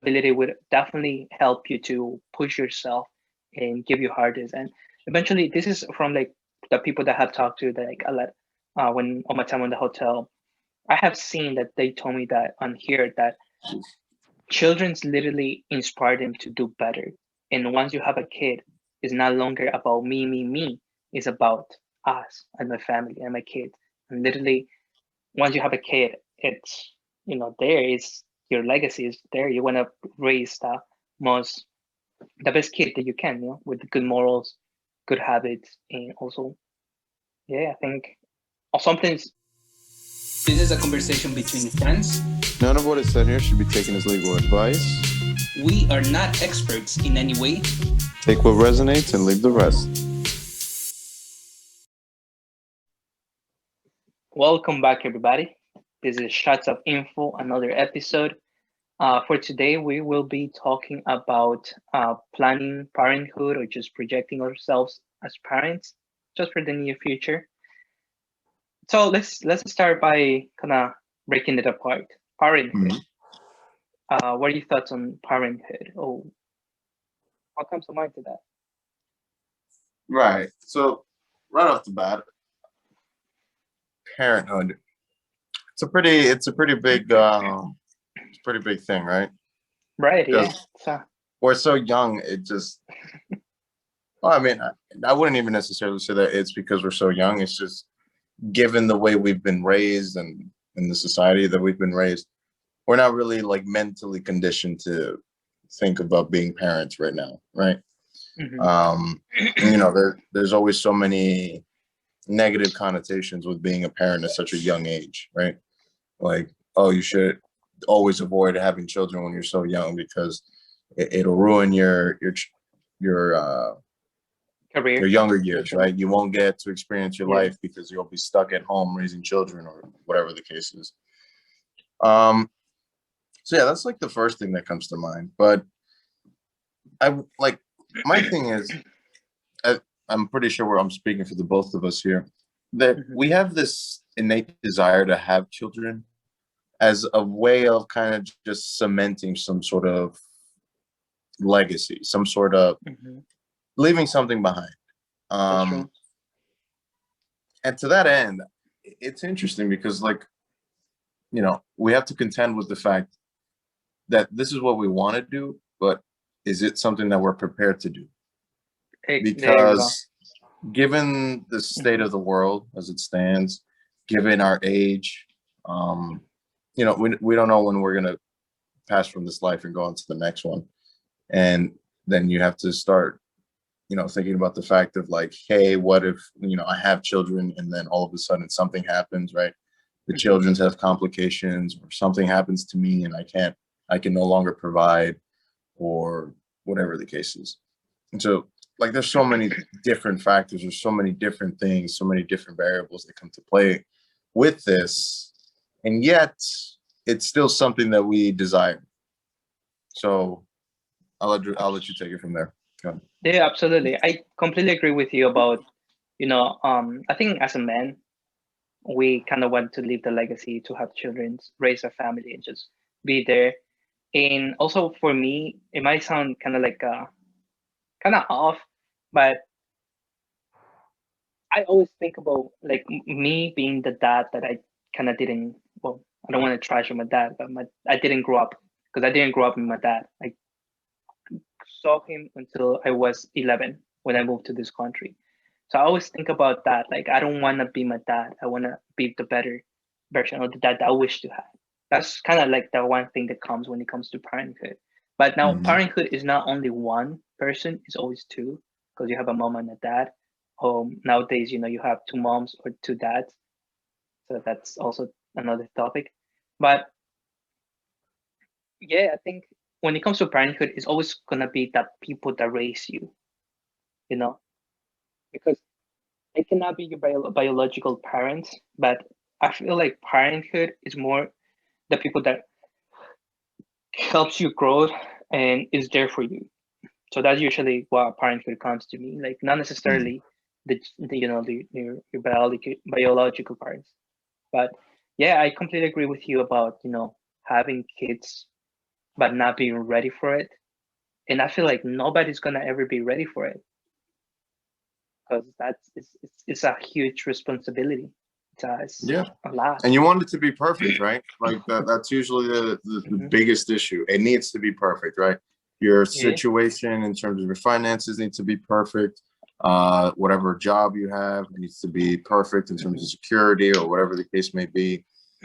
responsibility would definitely help you to push yourself and give you hardest. And eventually, this is from like the people that have talked to, that like a lot, when on my time in the hotel, I have seen that they told me that on here that children's literally inspire them to do better. And once you have a kid, it's no longer about me, me, me. It's about us and my family and my kids. And literally, once you have a kid, it's, there is your legacy is there. You want to raise the best kid that you can, with good morals, good habits, and also, yeah, I think or something. This is a conversation between friends. None of what is said here should be taken as legal advice. We are not experts in any way. Take what resonates and leave the rest. Welcome back, everybody. This is Shots of Info, another episode. For today, we will be talking about planning parenthood or just projecting ourselves as parents, just for the near future. So let's start by kind of breaking it apart. Parenthood. What are your thoughts on parenthood? Oh, what comes to mind to that? Right. So right off the bat, parenthood. It's a pretty big thing, right? Right. Yeah. Because we're so young. It just. Well, I mean, I wouldn't even necessarily say that it's because we're so young. It's just given the way we've been raised and in the society that we've been raised, we're not really like mentally conditioned to think about being parents right now, right? There's always so many negative connotations with being a parent at such a young age, right? Like, oh, you should always avoid having children when you're so young because it'll ruin your Career. your younger years, right? You won't get to experience your life because you'll be stuck at home raising children or whatever the case is. So yeah, that's like the first thing that comes to mind. But my thing is, I'm pretty sure I'm speaking for the both of us here, that we have this innate desire to have children as a way of kind of just cementing some sort of legacy, some sort of leaving something behind. And to that end, it's interesting because we have to contend with the fact that this is what we want to do, but is it something that we're prepared to do? Because given the state of the world as it stands, given our age, we don't know when we're going to pass from this life and go on to the next one. And then you have to start, thinking about the fact of like, hey, what if, I have children and then all of a sudden something happens, right? The children have complications or something happens to me and I can no longer provide or whatever the case is. And so like, there's so many different factors, there's so many different things, so many different variables that come to play with this. And yet it's still something that we desire. So I'll let you take it from there. Go ahead. Yeah, absolutely. I completely agree with you about, I think as a man, we kind of want to leave the legacy to have children, raise a family, and just be there. And also for me, it might sound kind of like kind of off, but I always think about like me being the dad that I kind of didn't. Well, I don't want to trash my dad, but I didn't grow up because I didn't grow up with my dad. I saw him until I was 11 when I moved to this country. So I always think about that. Like, I don't want to be my dad. I want to be the better version of the dad that I wish to have. That's kind of like the one thing that comes when it comes to parenthood. But now parenthood is not only one person, it's always two, because you have a mom and a dad. Nowadays, you have two moms or two dads. So that's also another topic. But yeah, I think when it comes to parenthood, it's always going to be that people that raise you, because it cannot be your biological parents, but I feel like parenthood is more the people that helps you grow and is there for you. So that's usually what parenthood comes to me. Like, not necessarily your biological parents, but yeah, I completely agree with you about having kids but not being ready for it. And I feel like nobody's gonna ever be ready for it, because it's a huge responsibility. It's Yeah. a lot. And you want it to be perfect, right? Like that's usually the biggest issue. It needs to be perfect, right? Your situation in terms of your finances needs to be perfect. Whatever job you have needs to be perfect in terms of security or whatever the case may be.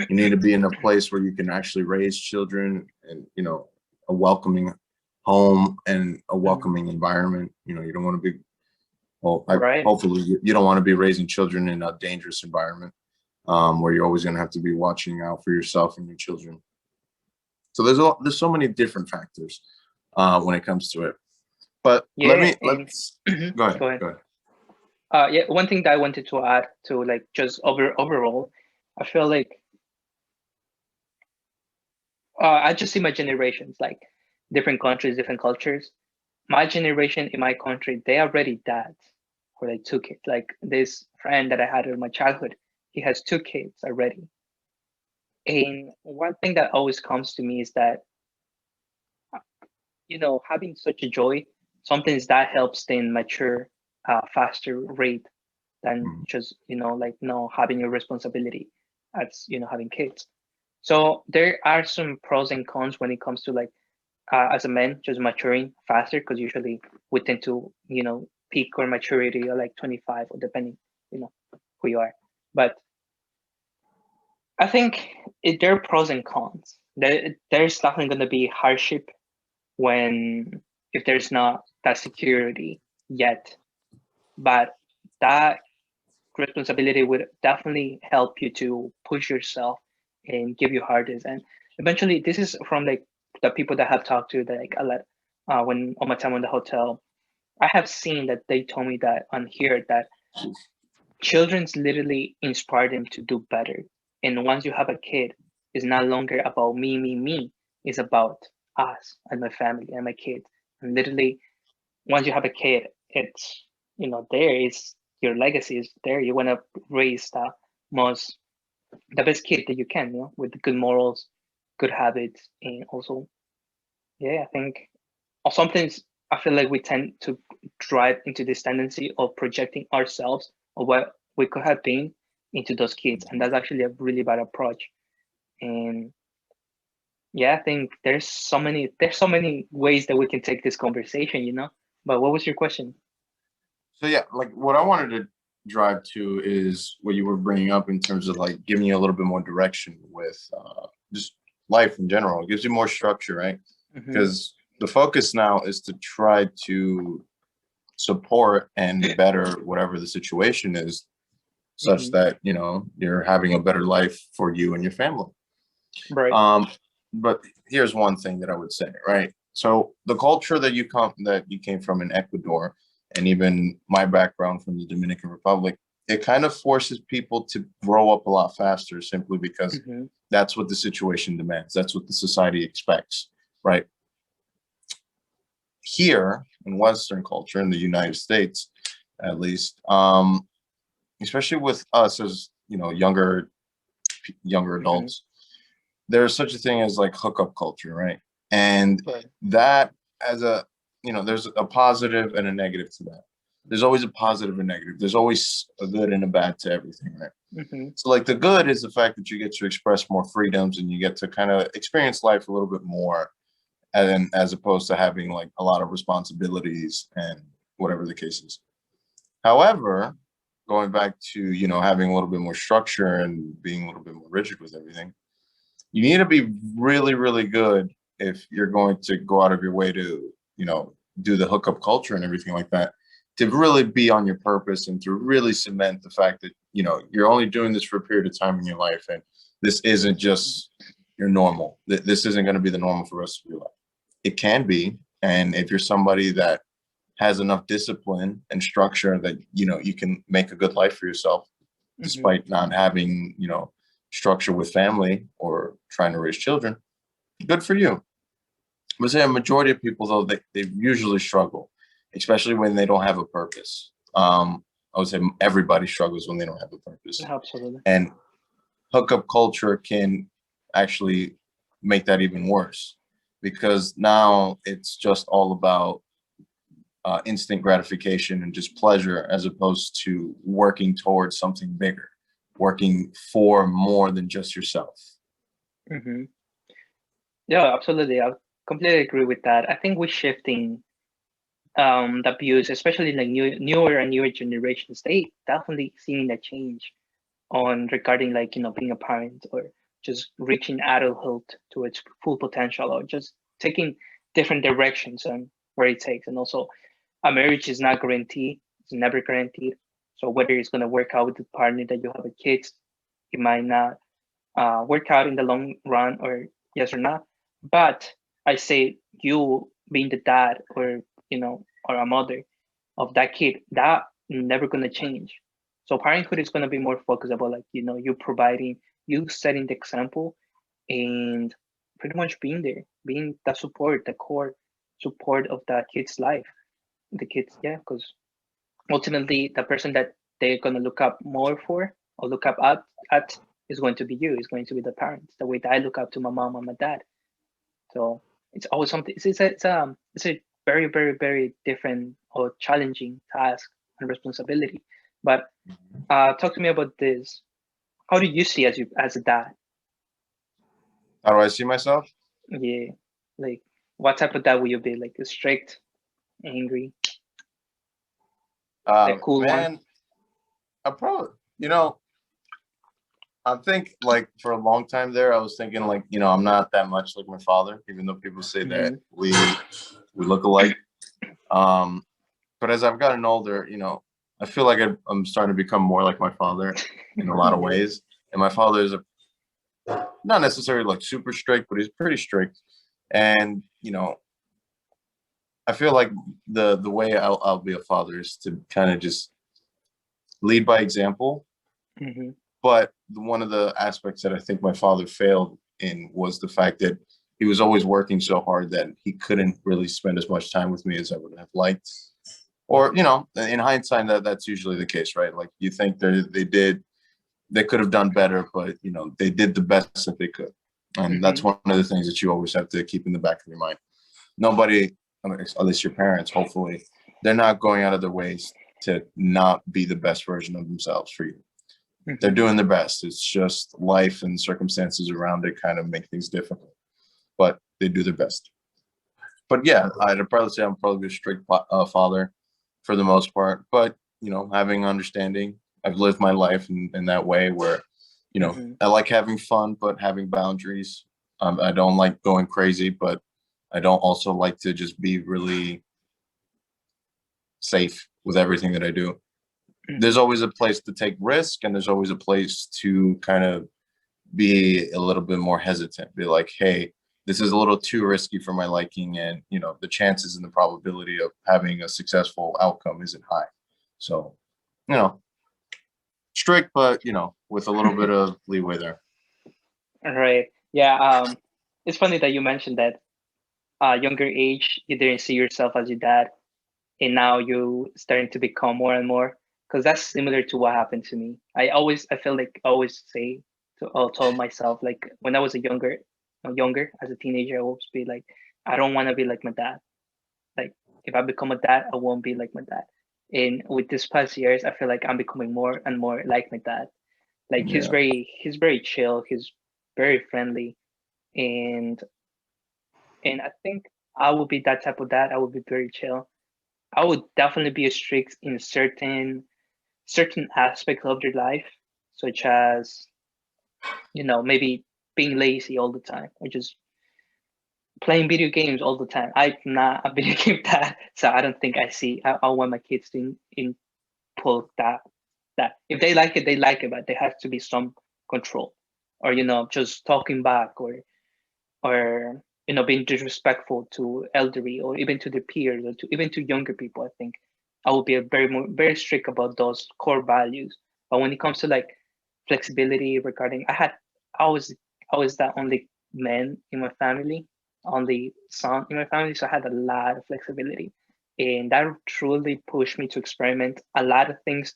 You need to be in a place where you can actually raise children and, a welcoming home and a welcoming environment. You don't want to be, Right. hopefully you don't want to be raising children in a dangerous environment. Where you're always going to have to be watching out for yourself and your children. So there's so many different factors when it comes to it. But let's go ahead. Go ahead. One thing that I wanted to add to, like, just overall, I feel like I just see my generations, like different countries, different cultures. My generation in my country, they are already dads for like 2 kids. Like this friend that I had in my childhood, he has 2 kids already. And one thing that always comes to me is that, having such a joy, sometimes that helps them mature faster rate than just, like, having your responsibility as, having kids. So there are some pros and cons when it comes to, like, as a man, just maturing faster, because usually we tend to, peak our maturity or like 25, or depending, who you are. But I think there are pros and cons. There's definitely going to be hardship if there's not that security yet, but that responsibility would definitely help you to push yourself and give you hardest. And eventually, this is from like the people that have talked to, that like a lot, when on my time in the hotel, I have seen that they told me that on here that children's literally inspire them to do better. And once you have a kid, it's no longer about me. It's about us and my family and my kids. And literally, once you have a kid, it's, there is your legacy is there. You want to raise the best kid that you can, with good morals, good habits, and also, I think sometimes I feel like we tend to drive into this tendency of projecting ourselves or what we could have been into those kids, and that's actually a really bad approach. And I think there's so many ways that we can take this conversation, But what was your question? So like what I wanted to drive to is what you were bringing up in terms of like giving you a little bit more direction with just life in general. It gives you more structure, right? Because the focus now is to try to support and better whatever the situation is, such that you're having a better life for you and your family. Right. But here's one thing that I would say, right? So the culture that you came from in Ecuador, and even my background from the Dominican Republic, it kind of forces people to grow up a lot faster, simply because that's what the situation demands. That's what the society expects, right? Here in Western culture, in the United States, at least, especially with us as younger adults, there's such a thing as like hookup culture, right? And that as there's a positive and a negative to that. There's always a positive and negative. There's always a good and a bad to everything, right? So like the good is the fact that you get to express more freedoms and you get to kind of experience life a little bit more, and as opposed to having like a lot of responsibilities and whatever the case is. However, going back to having a little bit more structure and being a little bit more rigid with everything, you need to be really, really good if you're going to go out of your way to do the hookup culture and everything like that, to really be on your purpose and to really cement the fact that you're only doing this for a period of time in your life, and this isn't just your normal. This isn't going to be the normal for the rest of your life. It can be, and if you're somebody that has enough discipline and structure that you can make a good life for yourself, despite not having structure with family or trying to raise children, good for you. But say a majority of people, though, they usually struggle, especially when they don't have a purpose. I would say everybody struggles when they don't have a purpose. Absolutely. And hookup culture can actually make that even worse, because now it's just all about instant gratification and just pleasure, as opposed to working towards something bigger, working for more than just yourself. Hmm. Yeah, absolutely. I completely agree with that. I think we're shifting the views, especially like newer and newer generations. They definitely seeing a change on regarding like being a parent or just reaching adulthood to its full potential or just taking different directions on where it takes. And also, a marriage is not guaranteed; it's never guaranteed. So whether it's gonna work out with the partner that you have with kids, it might not work out in the long run, or yes or not. But I say you being the dad or or a mother of that kid, that never gonna change. So parenthood is gonna be more focused about like you providing, you setting the example, and pretty much being there, being the support, the core support of that kid's life. The kids, yeah, because ultimately the person that they're gonna look up more for or look up at is going to be you. Is going to be the parents. The way that I look up to my mom and my dad. So it's always something. It's a very very very different or challenging task and responsibility. But talk to me about this. How do you see as a dad? How do I see myself? Yeah, like what type of dad will you be? Like a strict, angry, the cool one? Man, I probably, you know, I think like for a long time there, I was thinking like, I'm not that much like my father, even though people say that Hmm. we look alike. Um, but as I've gotten older, I feel like I'm starting to become more like my father in a lot of Yeah. ways. And my father is not necessarily like super strict, but he's pretty strict. And I feel like the way I'll be a father is to kind of just lead by example. Hmm. But one of the aspects that I think my father failed in was the fact that he was always working so hard that he couldn't really spend as much time with me as I would have liked. Or, in hindsight, that's usually the case, right? Like you think they could have done better, but they did the best that they could. And Hmm. that's one of the things that you always have to keep in the back of your mind. Nobody, at least your parents, hopefully, they're not going out of their ways to not be the best version of themselves for you. They're Hmm. doing their best. It's just life and circumstances around it kind of make things difficult, but they do their best. But yeah, I'd probably say I'm probably a strict father for the most part, but having understanding. I've lived my life in that way where, Hmm. I like having fun, but having boundaries. I don't like going crazy, but I don't also like to just be really safe with everything that I do. There's Hmm. always a place to take risk, and there's always a place to kind of be a little bit more hesitant. Be like, hey, this is a little too risky for my liking, and the chances and the probability of having a successful outcome isn't high. So, you know, strict, but with a little bit of leeway there. Right. Yeah. It's funny that you mentioned that younger age you didn't see yourself as your dad, and now you starting to become more and more. Because that's similar to what happened to me. I feel like I always say to told myself like when I was a younger as a teenager, I always be like, I don't want to be like my dad. Like if I become a dad, I won't be like my dad. And with this past years, I feel like I'm becoming more and more like my dad. Like Yeah, he's very chill, he's very friendly, and I think I would be that type of dad. I would be very chill. I would definitely be strict in certain aspects of their life, such as maybe being lazy all the time or just playing video games all the time. I'm not a video game dad, so I don't think I want my kids to input that if they like it, they like it, but there has to be some control, or just talking back, or being disrespectful to elderly or even to their peers or to even to younger people. I think I will be very strict about those core values. But when it comes to like flexibility regarding, I was the only man in my family, only son in my family, so I had a lot of flexibility, and that truly pushed me to experiment a lot of things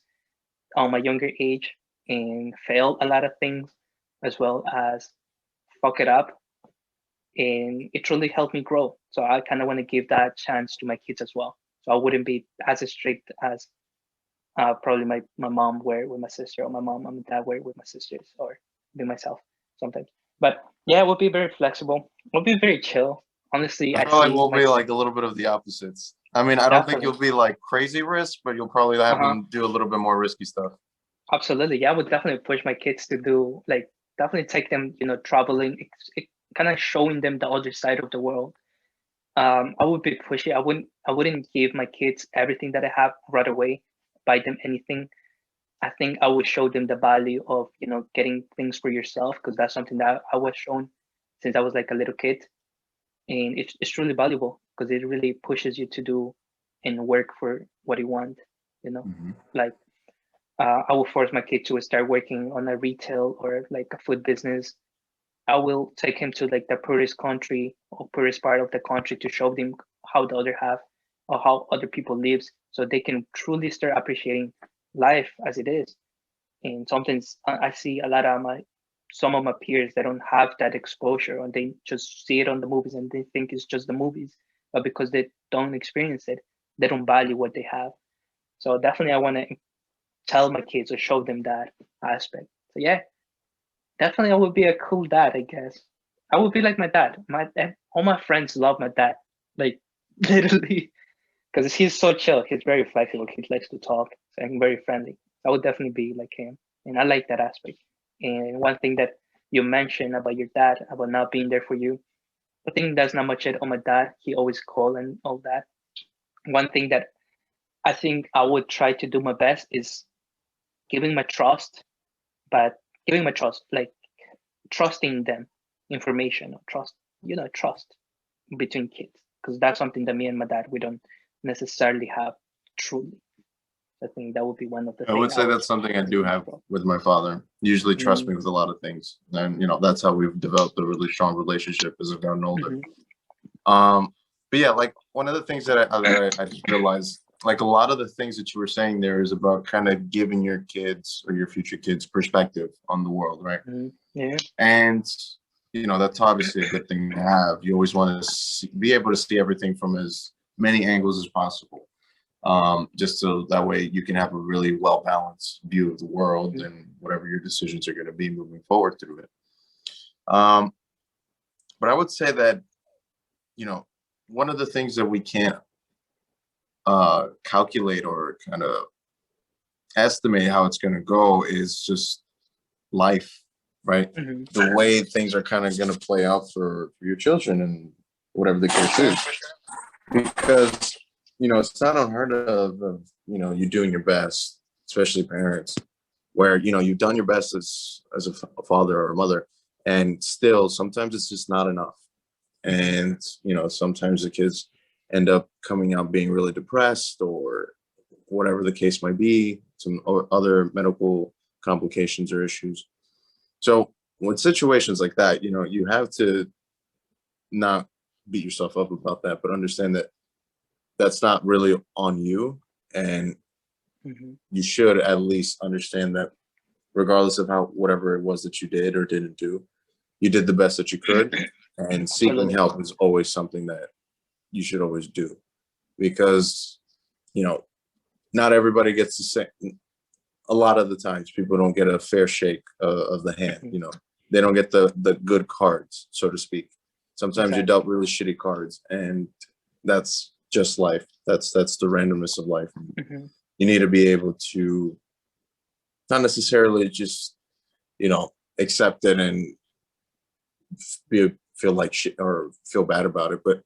on my younger age and fail a lot of things, as well as fuck it up and it truly helped me grow. So I kind of want to give that chance to my kids as well. So I wouldn't be as strict as probably my mom were with my sister, or my mom and dad were with my sisters, or be myself sometimes. But yeah, we'll be very flexible. We'll be very chill. Honestly, I I feel like see we'll my be like a little bit of the opposites. I mean, I don't think definitely. you'll be like crazy risk, but you'll probably have Uh-huh. them do a little bit more risky stuff. Absolutely. Yeah, I would definitely push my kids to do like definitely take them, traveling, kind of showing them the other side of the world. I would be pushy. I wouldn't give my kids everything that I have right away, buy them anything. I think I would show them the value of, getting things for yourself, because that's something that I was shown since I was like a little kid. And it's truly valuable because it really pushes you to do and work for what you want, you know, Mhm. like I will force my kid to start working on a retail or like a food business. I will take him to like the poorest country or poorest part of the country to show them how the other half or how other people lives, so they can truly start appreciating life as it is. And sometimes I see a lot of some of my peers that don't have that exposure, and they just see it on the movies and they think it's just the movies, but because they don't experience it, they don't value what they have. So definitely I want to tell my kids or show them that aspect. So yeah, definitely I would be a cool dad, I guess. I would be like my dad. All my friends love my dad, like literally, because he's so chill. He's very flexible. He likes to talk, so I'm very friendly. I would definitely be like him, and I like that aspect. And one thing that you mentioned about your dad, about not being there for you, I think that's not much it on my dad. He always call and all that. One thing that I think I would try to do my best is giving my trust, but giving my trust, like trusting them information, or trust between kids, because that's something that me and my dad, we don't necessarily have truly. I think that would be one of the I would things I say would that's something I try to do have control. with my father. Usually trust Mm-hmm. me with a lot of things. And that's how we've developed a really strong relationship as I've gotten older. Mm-hmm. Um, but yeah, like one of the things that I just realized, like a lot of the things that you were saying there is about kind of giving your kids or your future kids perspective on the world, right? Mm-hmm. Yeah. And that's obviously a good thing to have. You always want to be able to see everything from as many angles as possible, just so that way you can have a really well balanced view of the world Mm-hmm. and whatever your decisions are going to be moving forward through it. Um, but I would say that one of the things that we can't calculate or kind of estimate how it's going to go is just life, right? Mm-hmm. The way things are kind of going to play out for your children and whatever the case is, because it's not unheard of you doing your best, especially parents, where you've done your best as a father or a mother, and still sometimes it's just not enough. And sometimes the kids end up coming out being really depressed or whatever the case might be, some other medical complications or issues. So with situations like that, you have to not beat yourself up about that, but understand that that's not really on you. And Mm-hmm. you should at least understand that regardless of how whatever it was that you did or didn't do, you did the best that you could. And seeking Absolutely. help is always something that you should always do, because you know not everybody gets the same. A lot of the times people don't get a fair shake of the hand. Mm-hmm. They don't get the good cards, so to speak. Sometimes you're Exactly. dealt really shitty cards, and that's just life. That's the randomness of life. Mm-hmm. You need to be able to not necessarily just accept it and feel like shit or feel bad about it, but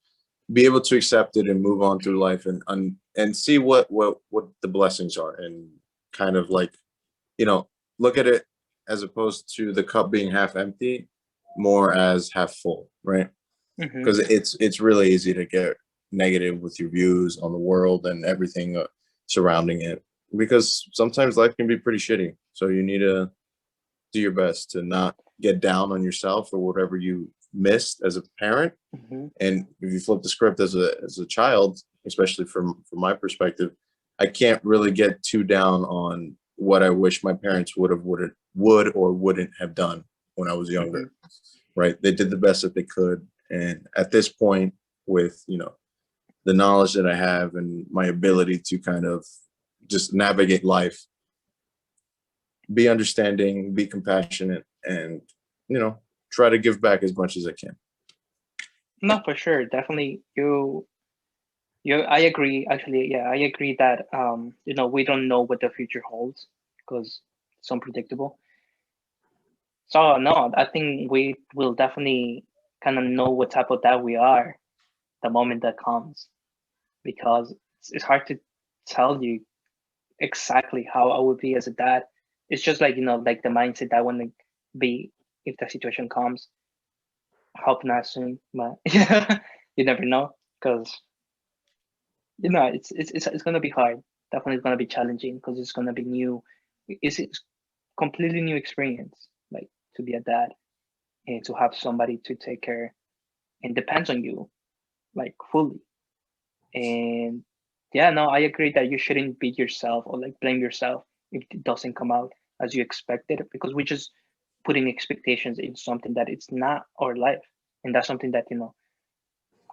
be able to accept it and move on through life and see what the blessings are, and kind of like look at it as opposed to the cup being half empty, more as half full, right? Mm-hmm. Because it's really easy to get negative with your views on the world and everything surrounding it, because sometimes life can be pretty shitty. So you need to do your best to not get down on yourself or whatever you missed as a parent. Mm-hmm. And if you flip the script as a child, especially from my perspective, I can't really get too down on what I wish my parents would or wouldn't have done when I was Mm-hmm. younger. Right? They did the best that they could, And at this point, with the knowledge that I have and my ability to kind of just navigate life, be understanding, be compassionate, and try to give back as much as I can. No, for sure, definitely. I agree. Actually, yeah, I agree that we don't know what the future holds because it's unpredictable. So no, I think we will definitely kind of know what type of dad we are the moment that comes, because it's hard to tell you exactly how I would be as a dad. It's just like like the mindset that I want to be if the situation comes. Hope not soon, but yeah, you never know, because it's gonna be hard. Definitely, it's gonna be challenging because it's gonna be new. It's completely new experience, like to be a dad and to have somebody to take care and depends on you, like fully. And yeah, no, I agree that you shouldn't beat yourself or like blame yourself if it doesn't come out as you expected, because we just putting expectations in something that it's not our life, and that's something that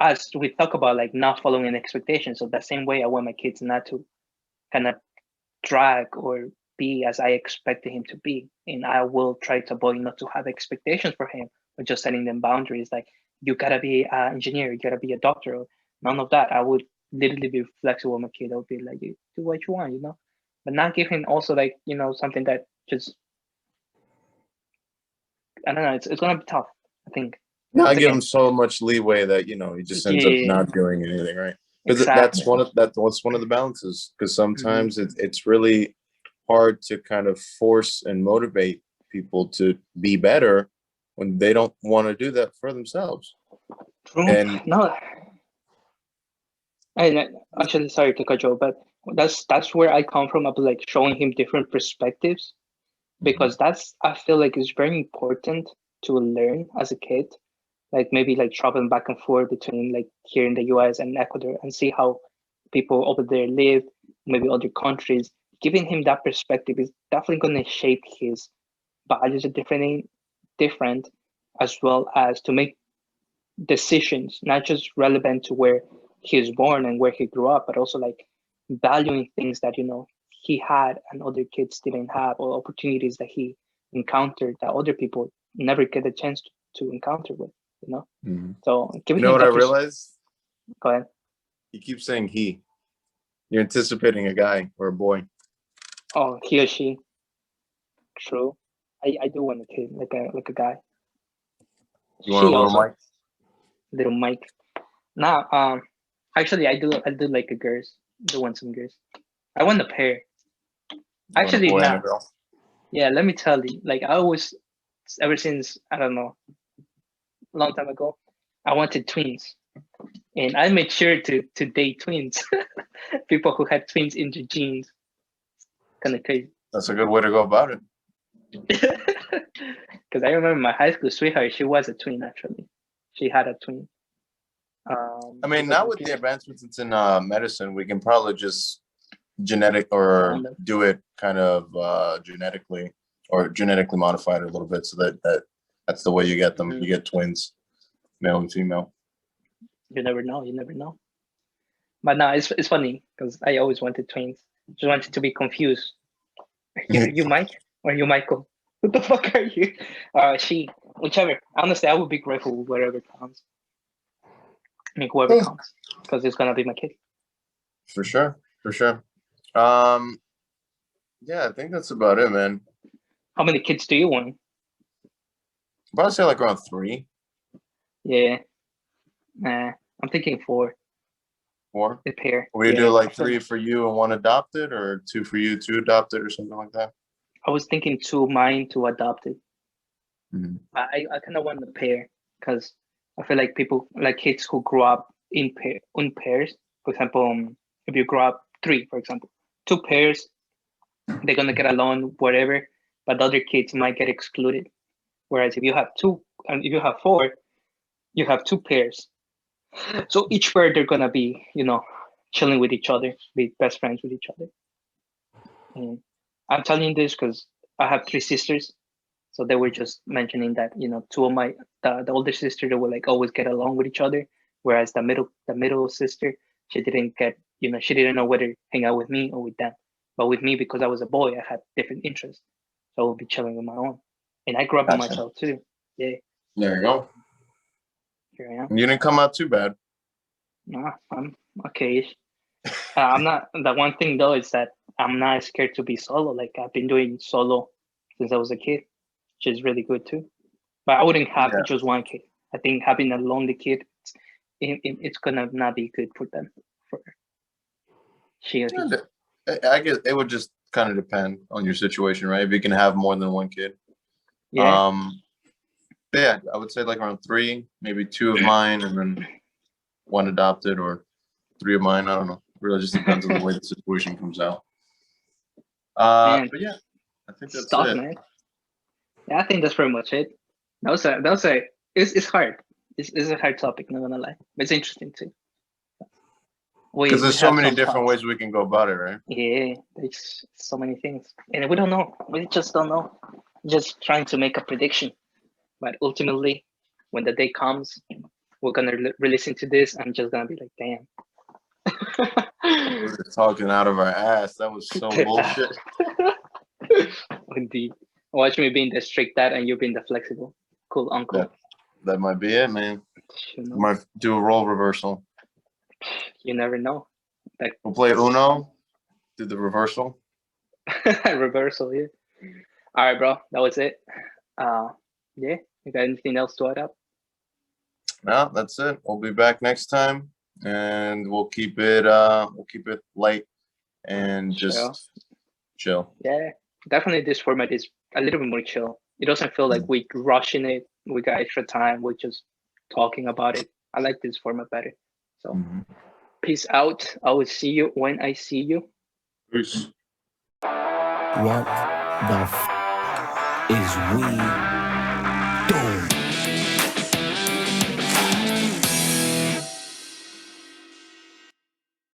as we talk about like not following expectations. So the same way I want my kids not to kind of drag or be as I expected him to be. And I will try to avoid not to have expectations for him, but just setting them boundaries like you gotta be an engineer, you gotta be a doctor, or none of that. I would literally be flexible with my kid. I would be like, you do what you want, but not give him also like, something that just, I don't know, it's gonna be tough, I think. Not Once give again, him so much leeway that he just ends up yeah, not doing anything, right? Because exactly. that's one of the balances. Because Hmm. sometimes it's really hard to kind of force and motivate people to be better when they don't want to do that for themselves. True. And No, and actually, sorry to cut you off, but that's where I come from. Of like showing him different perspectives, because that's, I feel like it's very important to learn as a kid. Like maybe like traveling back and forth between like here in the US and Ecuador and see how people over there live, maybe other countries. Giving him that perspective is definitely going to shape his values are different, as well as to make decisions, not just relevant to where he was born and where he grew up, but also like valuing things that he had and other kids didn't have, or opportunities that he encountered that other people never get a chance to encounter with. Mhm. So You giving know him what I that realized? go ahead. You keep saying he. You're anticipating a guy or a boy. Oh, he or she. True. I do want a kid, like a guy. You want a She little also, Mike? little Mike. Now, actually, I do like a girls. I do want some girls. I want a pair. You want a Actually, boy and a now, girl? yeah. Let me tell you. Like I always, ever since I don't know, a long time ago, I wanted twins, and I made sure to date twins. People who had twins in their genes. Kind of crazy. That's a good way to go about it. Because I remember my high school sweetheart. She was a twin actually. She had a twin. I It mean, was now a with the girl. advancements in medicine, we can probably just genetic or Kind of. do it kind of genetically or genetically modified a little bit so that's the way you get them. Mhm. You get twins, male and female. You never know. You never know. But no, it's funny because I always wanted twins. Just wanted to be confused. You Mike or you Michael? Who the fuck are you? She, whichever. Honestly, I would be grateful with whatever comes. I mean, whoever comes, because it's gonna be my kid. For sure, for sure. Um, yeah, I think that's about it, man. How many kids do you want? Probably say like around 3, Yeah, nah, I'm thinking 4. 4. A pair. We do Yeah, I like feel 3 like for you and 1 adopted, or 2 for you, 2 adopted, or something like that. I was thinking 2 mine, 2 adopted. Mhm. I kind of want a pair because I feel like people like kids who grow up in pairs. For example, if you grow up 3, for example, 2 pairs, they're gonna get along whatever, but the other kids might get excluded. Whereas if you have 2 and if you have 4, you have 2 pairs. So each pair they're gonna be chilling with each other, be best friends with each other. And I'm telling you this because I have 3 sisters. So they were just mentioning that, two of the older sister, they would like always get along with each other, whereas the middle sister, she didn't get, she didn't know whether to hang out with me or with them. But with me, because I was a boy, I had different interests, so I would be chilling on my own, and I grew up by Gotcha. myself too. Yeah, There you go. here I am. You didn't come out too bad. Nah, I'm okay. I'm not. The one thing though is that I'm not scared to be solo. Like I've been doing solo since I was a kid, which is really good too. But I wouldn't have Yeah. just one kid. I think having a lonely kid, it's gonna not be good for them. For she. I guess it would just kind of depend on your situation, right? If you can have more than one kid. Yeah. But yeah, I would say like around 3, maybe 2 of mine, and then 1 adopted, or 3 of mine. I don't know. Really just depends on the way the situation comes out. Man, But yeah, I think that's stuff, it. man. Yeah, I think that's pretty much it. It's hard. It's a hard topic, not gonna lie. But it's interesting too. Because We there's so have many some different thoughts. ways we can go about it, right? Yeah, there's so many things. And we don't know. We just don't know. Just trying to make a prediction. But ultimately, when the day comes, we're gonna re-listen to this. I'm just gonna be like, damn. We're talking out of our ass. That was so bullshit. Indeed. Watch me being the strict dad and you being the flexible, cool uncle. That might be it, man. You We know, might do a role reversal. you never know. Like We'll play Uno, do the reversal. reversal, yeah. All right, bro. That was it. Yeah. You got anything else to add up? No, that's it. We'll be back next time, and we'll keep it light and just chill. Yeah, definitely. This format is a little bit more chill. It doesn't feel like we're rushing it. We got extra time. We're just talking about it. I like this format better. So, peace out. I will see you when I see you. Peace. What the is we doing?